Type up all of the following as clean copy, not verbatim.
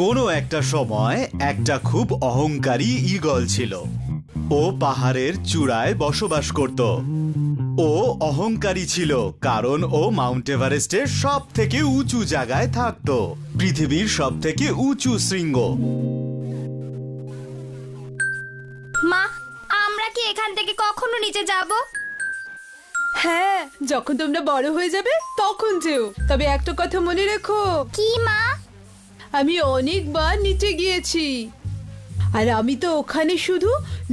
কোনো একটা সময় একটা খুব অহংকারী ঈগল ছিল। ও পাহাড়ের চূড়ায় বসবাস করত। ও অহংকারী ছিল কারণ ও মাউন্ট এভারেস্টের সব থেকে উঁচু জায়গায় থাকত, পৃথিবীর সব থেকে উঁচু শৃঙ্গ। মা, আমরা কি এখান থেকে কখনো নিচে যাব? হ্যাঁ, যখন তোমরা বড় হয়ে যাবে তখন যেও। তবে একটা কথা মনে রেখো, কি মা? আমি অনেকবার নিচে গিয়েছি, আর আমি তো ওখানে শুধু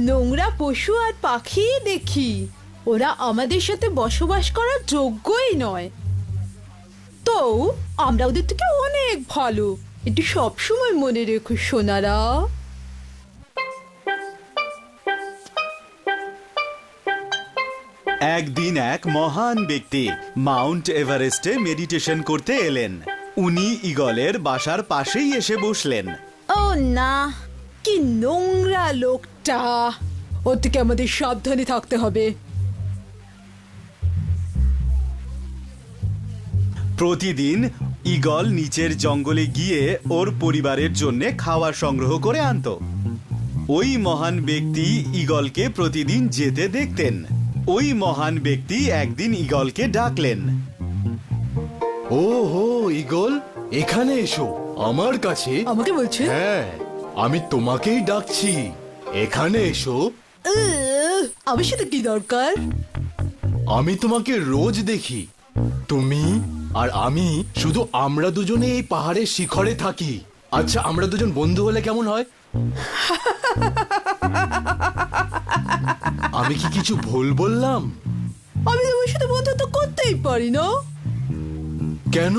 নোংরা পশু আর পাখি দেখি। ওরা আমাদের সাথে বসবাস করার যোগ্যই নয়। তো আমরা ওদের থেকে অনেক ভালো, একটু সবসময় মনে রেখো সোনারা। একদিন এক মহান ব্যক্তি মাউন্ট এভারেস্টে মেডিটেশন করতে এলেন। উনি ঈগলের বাসার পাশেই এসে বসলেন। ও না, কি নোংরা লোকটা! ওর থেকে আমাদের সাবধানে থাকতে হবে। প্রতিদিন ঈগল নিচের জঙ্গলে গিয়ে ওর পরিবারের জন্য খাবার সংগ্রহ করে আনত। ওই মহান ব্যক্তি ঈগলকে প্রতিদিন যেতে দেখতেন। ওই মহান ব্যক্তি একদিন ঈগলকে ডাকলেন। ও হো ঈগল, এখানে এসো আমার কাছে। আমাকে বলছে? হ্যাঁ, আমি তোমাকেই ডাকছি, এখানে এসো। আমার সাথে কি দরকার? আমি তোমাকে রোজ দেখি। তুমি আর আমি, শুধু আমরা দুজনে এই পাহাড়ের শিখরে থাকি। আচ্ছা, আমরা দুজন বন্ধু হলে কেমন হয়? আমি কি কিছু ভুল বললাম? আমি তোমার সাথে বন্ধুত্ব করতেই পারি না। কেন?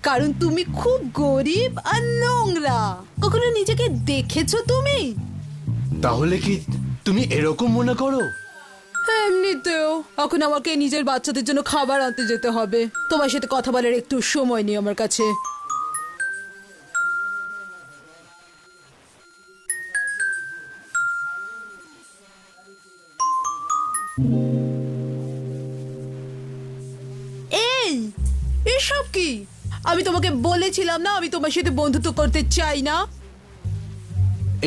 কারণ তুমি খুব গরিব আর নোংরা। কখনো নিজেকে দেখেছো তুমি? তাহলে কি তুমি এরকম মনে করো? এমনিতেও এখন আমাকে নিজের বাচ্চাদের জন্য খাবার আনতে যেতে হবে। তোমার সাথে কথা বলার একটু সময় নেই আমার কাছে। এই, এসব কি? আমি তোমাকে বলেছিলাম না আমি তোমার সাথে বন্ধুত্ব করতে চাই না।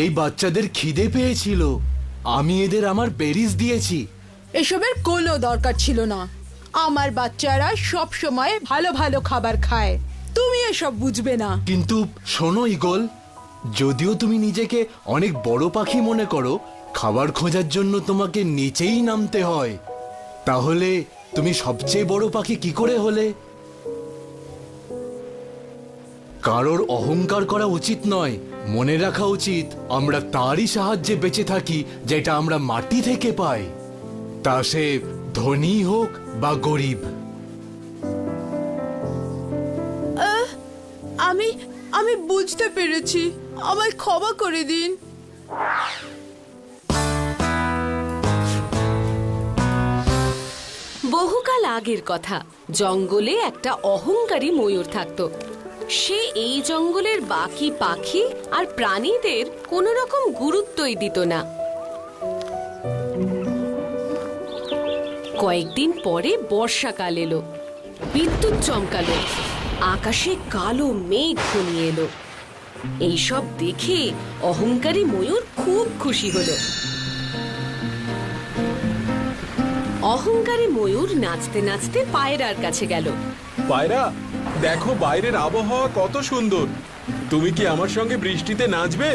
এই বাচ্চাদের খিদে পেয়েছিল, আমি এদের আমার বেরিজ দিয়েছি। এসবের কোনো দরকার ছিল না। আমার বাচ্চারা সব সময় ভালো ভালো খাবার খায়, তুমি এসব বুঝবে না। কিন্তু শোনো ঈগল, যদিও তুমি নিজেকে অনেক বড় পাখি মনে করো, খাবার খোঁজার জন্য তোমাকে নিচেই নামতে হয়। তাহলে তুমি সবচেয়ে বড় পাখি কি করে হলে? কারোর অহংকার করা উচিত নয়। মনে রাখা উচিত আমরা তারই সাহায্যে বেঁচে থাকি যেটা আমরা মাটি থেকে পাই, তা সে ধনী হোক বা গরিব। আমি বুঝতে পেরেছি, আমায় ক্ষমা করে দিন। বহুকাল আগের কথা, জঙ্গলে একটা অহংকারী ময়ূর থাকতো। সে এই জঙ্গলের বাকি পাখি আর প্রাণীদের কোনো রকম গুরুত্বই দিত না। কয়েকদিন পরে বর্ষাকাল এলো, বিদ্যুৎ চমকালো, আকাশে কালো মেঘ ঘনিয়ে এলো। এইসব দেখে অহংকারী ময়ূর খুব খুশি হলো। অহংকারী ময়ূর নাচতে নাচতে পায়রার কাছে গেল। পায়রা, দেখো বাইরের আবহাওয়া কত সুন্দর। তুমি কি আমার সঙ্গে বৃষ্টিতে নাচবে?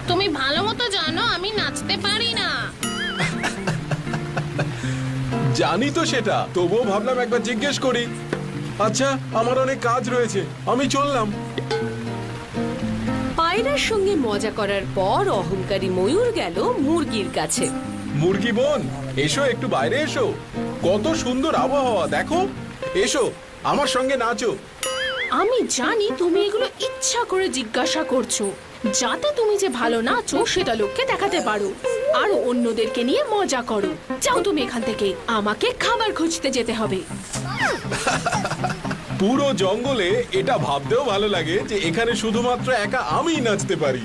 তুমি ভালো মতো জানো আমি নাচতে পারি না। জানি তো সেটা, তবুও ভাবলাম একবার জিজ্ঞেস করি। আচ্ছা, আমার অনেক কাজ রয়েছে, আমি চললাম। পায়রার সঙ্গে মজা করার পর অহংকারী ময়ূর গেল মুরগির কাছে। মুরগি বোন, এসো একটু বাইরে এসো, কত সুন্দর আবহাওয়া দেখো। এসো আমার সঙ্গে নাচো। আমি জানি তুমি এগুলো ইচ্ছা করে জিজ্ঞাসা করছো, যাতে তুমি যে ভালো নাচো সেটা লোককে দেখাতে পারো আর অন্যদেরকে নিয়ে মজা করো। যাও তুমি এখান থেকে, আমাকে খাবার খুঁজতে যেতে হবে। পুরো জঙ্গলে এটা ভাবতেও ভালো লাগে যে এখানে শুধুমাত্র একা আমিই নাচতে পারি।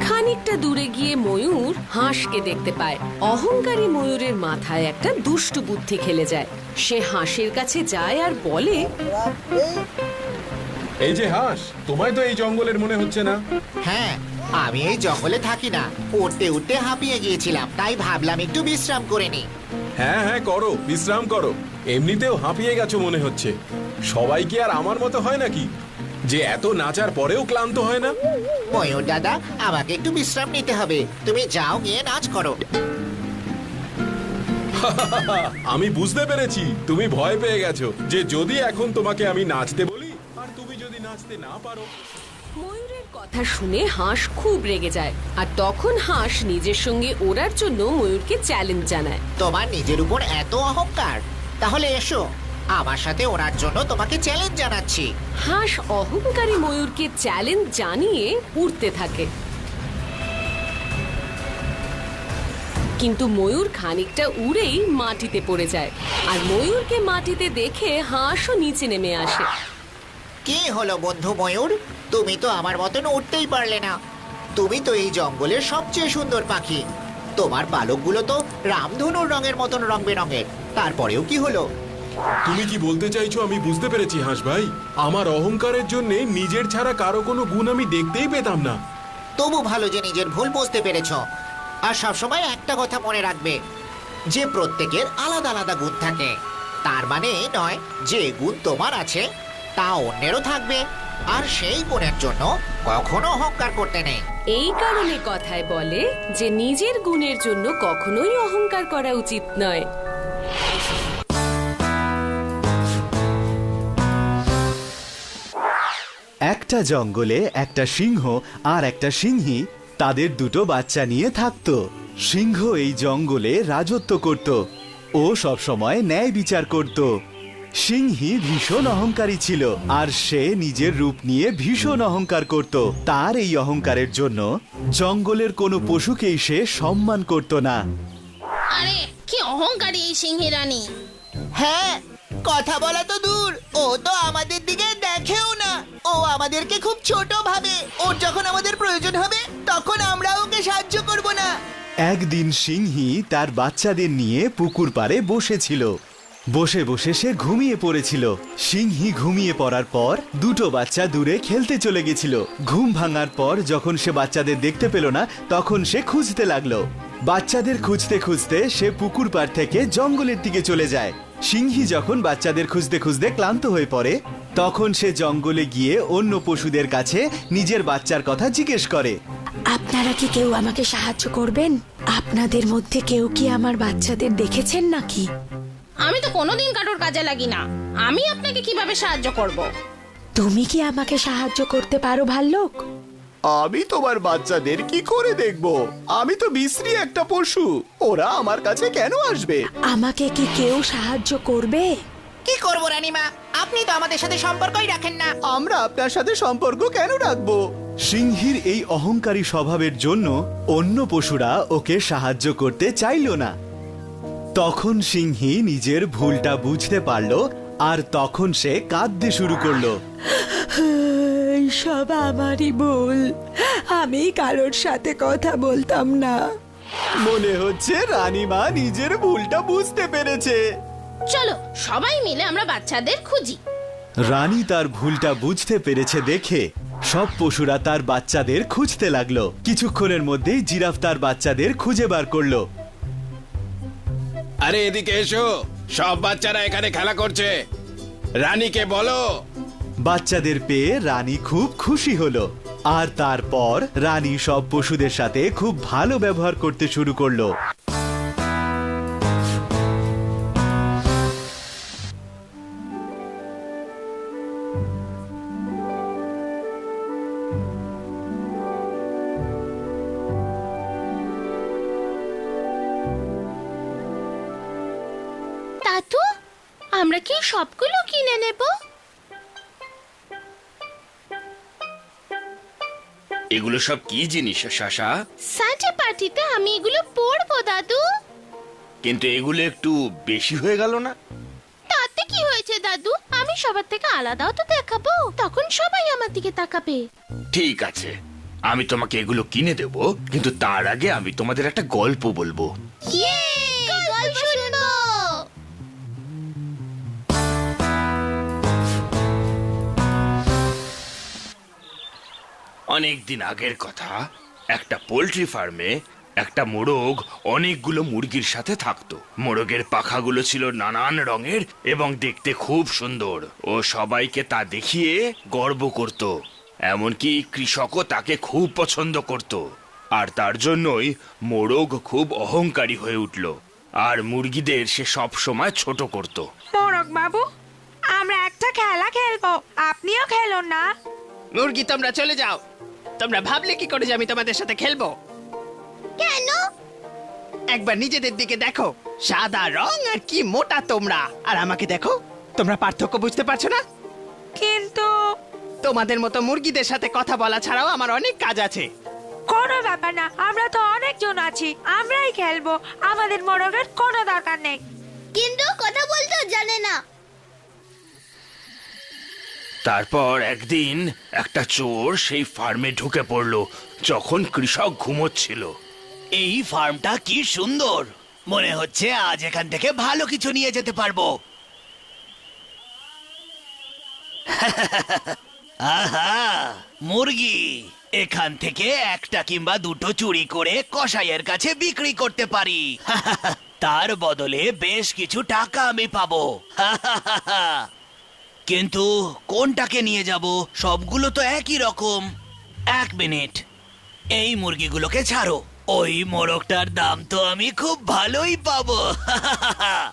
খানিকটা দূরে গিয়ে ময়ূর হাঁসকে দেখতে পায়। অহংকারী ময়ূরের মাথায় একটা দুষ্টু বুদ্ধি খেলে যায়। সে হাঁসের কাছে যায় আর বলে, এই যে হাঁস, তোমায় তো এই জঙ্গলের মনে হচ্ছে না। হ্যাঁ, আমি এই জঙ্গলে থাকি না, উঠতে উঠতে হাঁপিয়ে গিয়েছিলাম, তাই ভাবলাম একটু বিশ্রাম করে নি। হ্যাঁ হ্যাঁ, করো, বিশ্রাম করো। এমনিতেও হাঁপিয়ে গেছো মনে হচ্ছে। সবাই কি আর আমার মতো হয় নাকি, যে এত নাচার পরেও ক্লান্ত হয় না? ময়ূর দাদা, আমাকে একটু বিশ্রাম নিতে হবে, তুমি যাও গিয়ে নাচ করো। আমি বুঝতে পেরেছি তুমি ভয় পেয়ে গেছো, যে যদি এখন তোমাকে আমি নাচতে বলি আর তুমি যদি নাচতে না পারো। ময়ূরের কথা শুনে হাঁস খুব রেগে যায়, আর তখন হাঁস নিজের সঙ্গে ওড়ার জন্য ময়ূরকে চ্যালেঞ্জ জানায়। তোমার নিজের উপর এত অহংকার, তাহলে এসো, আমার সাথে ওড়ার জন্য তোমাকে চ্যালেঞ্জ জানাচ্ছি। হাঁস অহংকারী ময়ূরকে চ্যালেঞ্জ জানিয়ে উড়তে থাকে, কিন্তু ময়ূর খানিকটা উড়েই মাটিতে পড়ে যায়, আর ময়ূরকে মাটিতে দেখে হাঁসও নিচে নেমে আসে। কি হলো বন্ধু ময়ূর, তুমি তো আমার মতন উঠতেই পারলে না। তুমি তো এই জঙ্গলের সবচেয়ে সুন্দর পাখি, তোমার পালকগুলো তো রামধনুর রঙের মতন রং বেরঙের, তারপরেও কি হলো? তুমি কি বলতে চাইছো আমি বুঝতে পেরেছি হাঁস ভাই। আমার অহংকারের জন্য নিজের ছাড়া কারো কোনো গুণ আমি দেখতেই পেতাম না। তবু ভালো যে নিজের ভুল বুঝতে পেরেছো। আর সবসময় একটা কথা মনে রাখবে, যে প্রত্যেকের আলাদা আলাদা গুণ থাকে, তার মানে এই নয় যে গুণ তোমার আছে তা অন্যেরও থাকবে, আর সেই গুণের জন্য কখনো অহংকার করতে নেই। এই কারণে কথায় বলে যে নিজের গুণের জন্য কখনোই অহংকার করা উচিত নয়। একটা জঙ্গলে একটা সিংহ আর একটা সিংহী তাদের দুটো বাচ্চা নিয়ে থাকতো। সিংহ এই জঙ্গলে রাজত্ব করত। ও সবসময় ন্যায় বিচার করত। সিংহী ভীষণ অহংকারী ছিল, আর সে নিজের রূপ নিয়ে ভীষণ অহংকার করত। তার এই অহংকারের জন্য জঙ্গলের কোনো পশুকেই সে সম্মান করত না। আরে কি অহংকারী এই সিংহী রানী! হ্যাঁ, কথা বলা তো দূর, ও তো আমাদের দিকে দেখেও না। ও আমাদেরকে খুব ছোট ভাবে। ওর যখন আমাদের প্রয়োজন হবে তখন আমরা ওকে সাহায্য করব না। একদিন সিংহী তার বাচ্চাদের নিয়ে পুকুর পাড়ে বসেছিল। বসে বসে সে ঘুমিয়ে পড়েছিল। সিংহী ঘুমিয়ে পড়ার পর দুটো বাচ্চা দূরে খেলতে চলে গেছিল। ঘুম ভাঙার পর যখন সে বাচ্চাদের দেখতে পেল না, তখন সে খুঁজতে লাগলো। বাচ্চাদের খুঁজতে খুঁজতে সে পুকুর পাড় থেকে জঙ্গলের দিকে চলে যায়। সিংহী যখন বাচ্চাদের খুঁজতে খুঁজতে ক্লান্ত হয়ে পড়ে, তখন সে জঙ্গলে গিয়ে অন্য পশুদের কাছে নিজের বাচ্চার কথা জিজ্ঞেস করে। আপনারা কি কেউ আমাকে সাহায্য করবেন? আপনাদের মধ্যে কেউ কি আমার বাচ্চাদের দেখেছেন নাকি? আমি তো কোনোদিন কারোর কাজে লাগি না, আমি আপনাকে কিভাবে সাহায্য করব? তুমি কি আমাকে সাহায্য করতে পারো ভাল্লুক? আমি তোমার বাচ্চাদের কি করে দেখব? আমি তো বিশ্রী একটা পশু, ওরা আমার কাছে কেন আসবে? আমাকে কি কেউ সাহায্য করবে? কি করব রানীমা, আপনি তো আমাদের সাথে সম্পর্কই রাখেন না। আমরা আপনার সাথে সম্পর্ক কেন রাখবো? সিংহীর এই অহংকারী স্বভাবের জন্য অন্য পশুরা ওকে সাহায্য করতে চাইল না। তখন সিংহী নিজের ভুলটা বুঝতে পারলো, আর তখন সে কাঁদতে শুরু করলো। সব আমারই ভুল, আমি কারোর সাথে কথা বলতাম না। মনে হচ্ছে রানীমা নিজের ভুলটা বুঝতে পেরেছে। চলো সবাই মিলে আমরা বাচ্চাদের খুঁজি। রানী তার ভুলটা বুঝতে পেরেছে দেখে সব পশুরা তার বাচ্চাদের খুঁজতে লাগলো। কিছুক্ষণের মধ্যেই জিরাফ তার বাচ্চাদের খুঁজে বার করলো। আরে এদিকে এসো, সব বাচ্চারা এখানে খেলা করছে, রানীকে বলো। বাচ্চাদের পেয়ে রানী খুব খুশি হলো, আর তারপর রানী সব পশুদের সাথে খুব ভালো ব্যবহার করতে শুরু করলো। তাতু, আমরা কি সবগুলো কিনে নেব? এগুলো সব কি জিনিস শাশা? সানডে পার্টিতে আমি এগুলো পরবো দাদু। কিন্তু এগুলো একটু বেশি হয়ে গেল না? তাতে কি হয়েছে দাদু, আমি সবার থেকে আলাদাও তো দেখাবো, তখন সবাই আমার দিকে তাকাবে। ঠিক আছে, আমি তোমাকে এগুলো কিনে দেব, কিন্তু তার আগে আমি তোমাদের একটা গল্প বলবো। ইয়ে, গল্প শুনবো। অনেক দিন আগের কথা, একটা পোল্ট্রি ফার্মে একটা মোরগ অনেকগুলো মুরগির সাথে থাকতো। মোরগের পাখাগুলো ছিল নানান রঙের এবং দেখতে খুব সুন্দর। ও সবাইকে তা দেখিয়ে গর্ব করত। এমনকি কৃষকও তাকে খুব পছন্দ করত। আর তার জন্যই মোরগ খুব অহংকারী হয়ে উঠল আর মুরগিদের সে সব সময় ছোট করত। মোরগ বাবু, আমরা একটা খেলা খেলবো, আপনিও খেলুন না। মুরগি, তোমরা চলে যাও। তোমরা ভাবলে কি করে যে আমি তোমাদের সাথে খেলবো? কেন? একবার নিজেদের দিকে দেখো, সাদা রং আর কি মোটা তোমরা, আর আমাকে দেখো, তোমরা পার্থক্য বুঝতে পারছো না? কিন্তু তোমাদের মতো মুরগিদের সাথে কথা বলা ছাড়াও আমার অনেক কাজ আছে। কোনো ব্যাপার না, আমরা তো অনেকজন আছি, আমরাই খেলবো, আমাদের মোরগের কোনো দরকার নেই। কিন্তু কথা বলতেও জানে না। তারপর একদিন একটা চোর সেই ফার্মে ঢুকে পড়ল যখন কৃষক ঘুমোচ্ছিল। এই ফার্মটা কি সুন্দর, মনে হচ্ছে আজ এখান থেকে ভালো কিছু নিয়ে যেতে পারবো। আহা, মুরগি, এখান থেকে একটা কিংবা দুটো চুরি করে কসাইয়ের কাছে বিক্রি করতে পারি। তার বদলে বেশ কিছু টাকা আমি পাবো। কিন্তু কোনটাকে নিয়ে যাব? সবগুলো তো একই রকম। এক মিনিট, এই মুরগিগুলোকে ছাড়ো। ওই মোরগটার দাম তো আমি খুব ভালোই পাবো।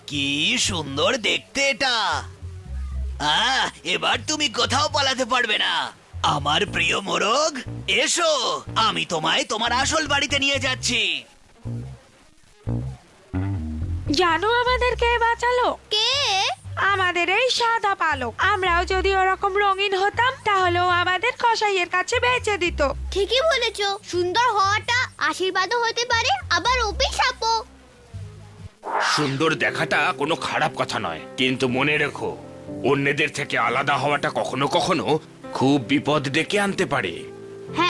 কি সুন্দর দেখতে এটা। এবার তুমি কোথাও পালাতে পারবে না। আমার প্রিয় মোরগ, এসো, আমি তোমায় তোমার আসল বাড়িতে নিয়ে যাচ্ছি। জানো আমাদের কে বাঁচালো? কে? আমাদের এই সাদা পালক। আমরাও যদি ওরকম রঙিন হতাম তাহলেও আমাদের কসাইয়ের কাছে বেচে দিত। ঠিকই বলেছো, সুন্দর হওয়াটা আশীর্বাদও হতে পারে, আবার অভিশাপও। সুন্দর দেখাটা কোনো খারাপ কথা নয়, কিন্তু মনে রেখো, অন্যদের থেকে আলাদা হওয়াটা কখনো কখনো খুব বিপদ ডেকে আনতে পারে।